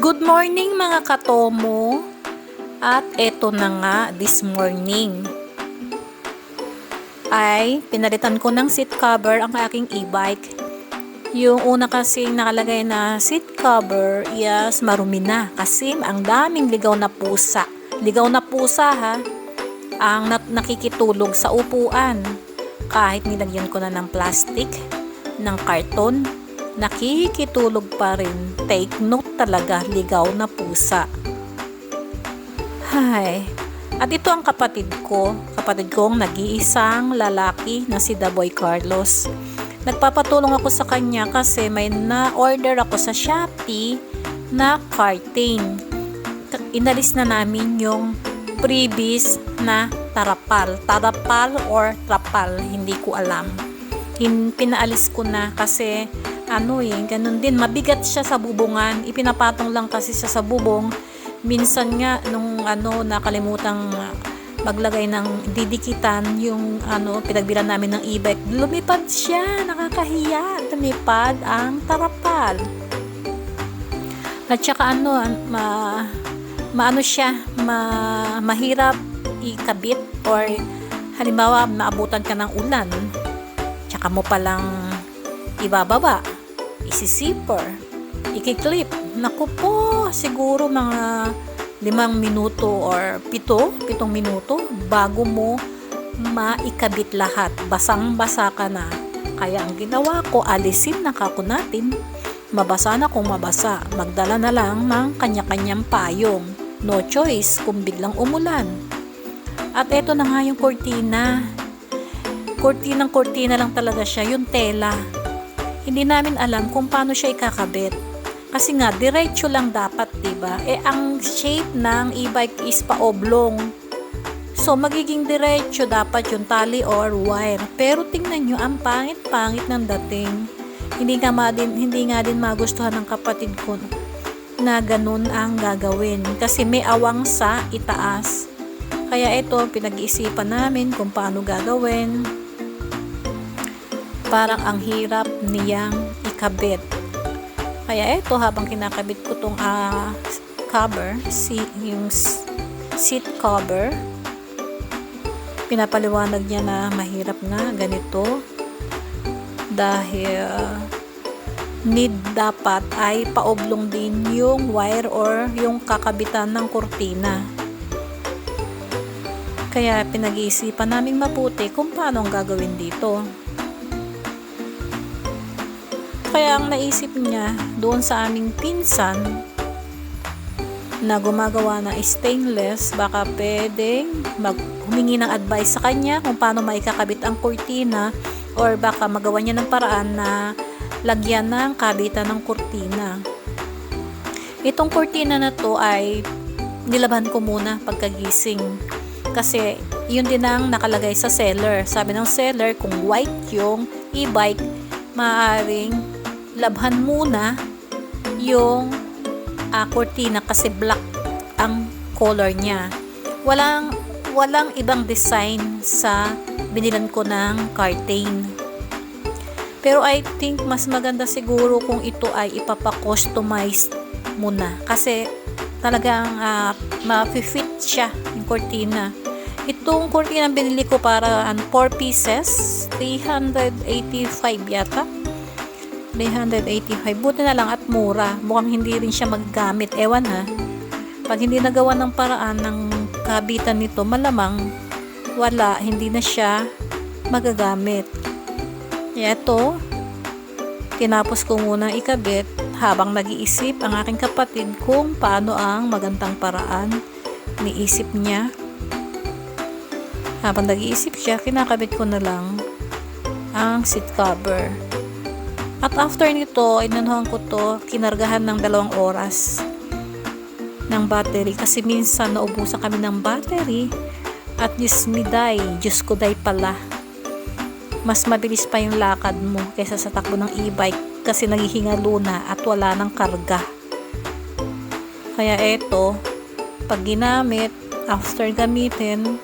Good morning mga katomo. At eto na nga, this morning ay pinalitan ko ng seat cover ang aking e-bike. Yung una kasi nakalagay na seat cover, yes, marumi na kasi ang daming ligaw na pusa. Ligaw na pusa ha, ang nakikitulog sa upuan. Kahit nilagyan ko na ng plastic, ng karton, nakikitulog pa rin. Take note talaga, ligaw na pusa. Hay. At ito ang kapatid kong nag-iisang lalaki na si Daboy Carlos. Nagpapatulong ako sa kanya kasi may na-order ako sa Shopee na curtain. Inalis na namin yung previous na tarapal or trapal, hindi ko alam. Pinaalis ko na kasi ganun din, mabigat siya sa bubungan, ipinapatong lang kasi siya sa bubong. Minsan nga nung nakalimutang maglagay ng didikitan yung pinagbilan namin ng e-bike, lumipad siya, nakakahiya, lumipad ang tarapal. At saka mahirap ikabit, or halimbawa maabutan ka ng ulan, tsaka mo palang ibababa, isisipper, ikiklip. Naku po, siguro mga 5 minuto or 7 minuto bago mo maikabit lahat. Basang-basa ka na. Kaya ang ginawa ko, alisin na kako natin. Mabasa na kung mabasa. Magdala na lang ng kanya-kanyang payong. No choice kung biglang umulan. At eto na nga yung kortina. Kortinang-kortina lang talaga siya, yung tela. Hindi namin alam kung paano siya ikakabit. Kasi nga, diretso lang dapat, diba? Ang shape ng e-bike is pa-oblong. So, magiging diretso dapat yung tali or wire. Pero tingnan nyo, ang pangit-pangit ng dating. Hindi nga din magustuhan ng kapatid ko na ganun ang gagawin. Kasi may awang sa itaas. Kaya ito, pinag-iisipan namin kung paano gagawin. Parang ang hirap niyang ikabit. Kaya ito, habang kinakabit ko tong cover, yung seat cover, pinapaliwanag niya na mahirap nga ganito dahil dapat ay paoblong din yung wire or yung kakabitan ng kurtina. Kaya pinag-iisipan naming mabuti kung paano ang gagawin dito. Kaya ang naisip niya doon sa aming pinsan na gumagawa ng stainless, baka pwedeng humingi ng advice sa kanya kung paano maikakabit ang kurtina, or baka magawa niya ng paraan na lagyan ng kabitan ng kurtina. Itong kurtina na to ay nilaban ko muna pagkagising kasi yun din ang nakalagay sa seller. Sabi ng seller, kung white yung e-bike, maaaring labhan muna yung kurtina kasi black ang color niya. Walang ibang design sa binilan ko ng curtain. Pero I think mas maganda siguro kung ito ay ipapa-customize muna kasi talagang ma-fit siya yung kurtina. Itong kurtina binili ko para 4 pieces, 385 yata. 385. Buti na lang at mura. Mukhang hindi rin siya maggamit. Ewan ha. Pag hindi nagawa ng paraan ng kabitan nito, malamang hindi na siya magagamit. Ito, tinapos ko muna ikabit habang nag-iisip ang aking kapatid kung paano ang magandang paraan. Niisip niya. Habang nag-iisip siya, kinakabit ko na lang ang seat cover. At after nito, inanuhan ko to, kinargahan ng 2 oras ng battery kasi minsan naubusan kami ng battery at Diyos ko day pala. Mas mabilis pa yung lakad mo kaysa sa takbo ng e-bike kasi naghihingalo na at wala ng karga. Kaya eto, pag ginamit, after gamitin,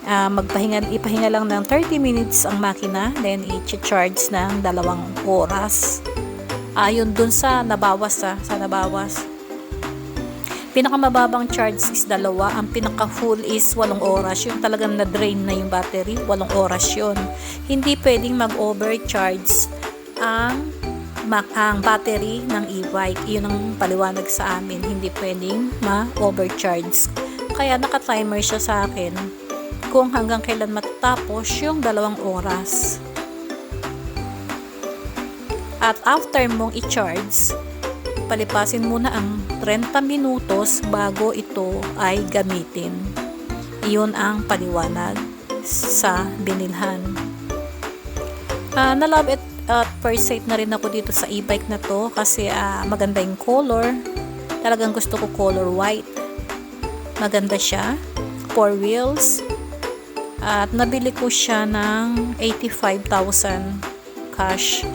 ipahinga lang ng 30 minutes ang makina, then i-charge ng 2 oras. Ayon dun sa nabawas. Pinakamababang charge is 2, ang pinaka full is 8 oras. Yung talagang na-drain na yung battery, 8 oras yun. Hindi pwedeng mag-overcharge ang battery ng e-bike. Yun ang paliwanag sa amin. Hindi pwedeng ma-overcharge. Kaya naka-timer siya sa akin kung hanggang kailan matatapos yung 2 oras. At after mong i-charge, palipasin muna ang 30 minutos bago ito ay gamitin. Iyon ang paliwanag sa binilhan. Na-love it at first sight na rin ako dito sa e-bike na to kasi maganda yung color. Talagang gusto ko color white. Maganda siya. 4 wheels. At nabili ko siya ng 85,000 cash.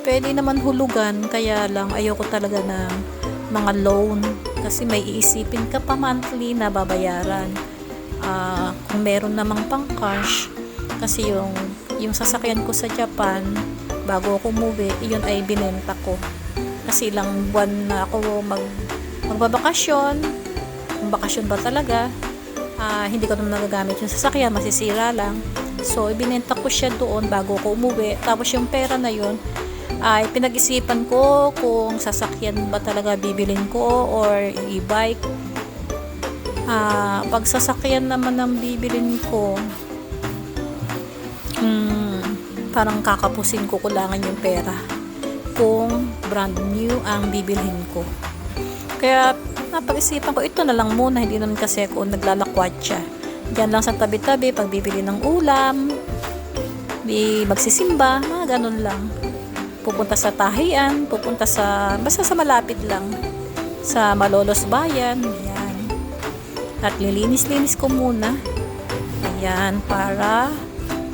Pwede naman hulugan, kaya lang ayoko talaga ng mga loan kasi may iisipin ka pa monthly na babayaran. Kung meron namang pang cash, kasi yung sasakyan ko sa Japan bago ako umuwi, yun ay binenta ko kasi ilang buwan na ako magbabakasyon. Kung bakasyon ba talaga, hindi ko naman nagagamit yung sasakyan, masisira lang. So ibinenta ko siya doon bago ako umuwi. Tapos yung pera na yun ay pinag-isipan ko kung sasakyan ba talaga bibilin ko or e-bike. Pag sasakyan naman ang bibilin ko, parang kakapusin ko, kulangan yung pera kung brand new ang bibilhin ko. Kaya napag-isipan ko, ito na lang muna, hindi naman kasi ako naglalakwat siya. Diyan lang sa tabi-tabi, pag bibili ng ulam, magsisimba, mga ganun lang. Pupunta sa tahian, basta sa malapit lang, sa Malolos Bayan, ayan. At lilinis-linis ko muna, ayan, para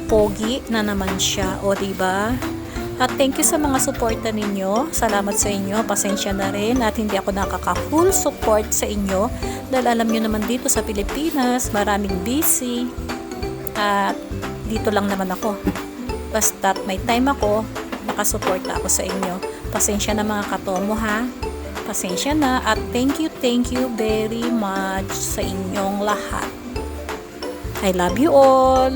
pogi na naman siya, o diba? At thank you sa mga suporta ninyo, salamat sa inyo, pasensya na rin at hindi ako nakaka-full support sa inyo, dahil alam nyo naman dito sa Pilipinas, maraming busy, at dito lang naman ako, basta may time ako, makasuporta ako sa inyo. Pasensya na mga katomo ha. Pasensya na at thank you very much sa inyong lahat. I love you all.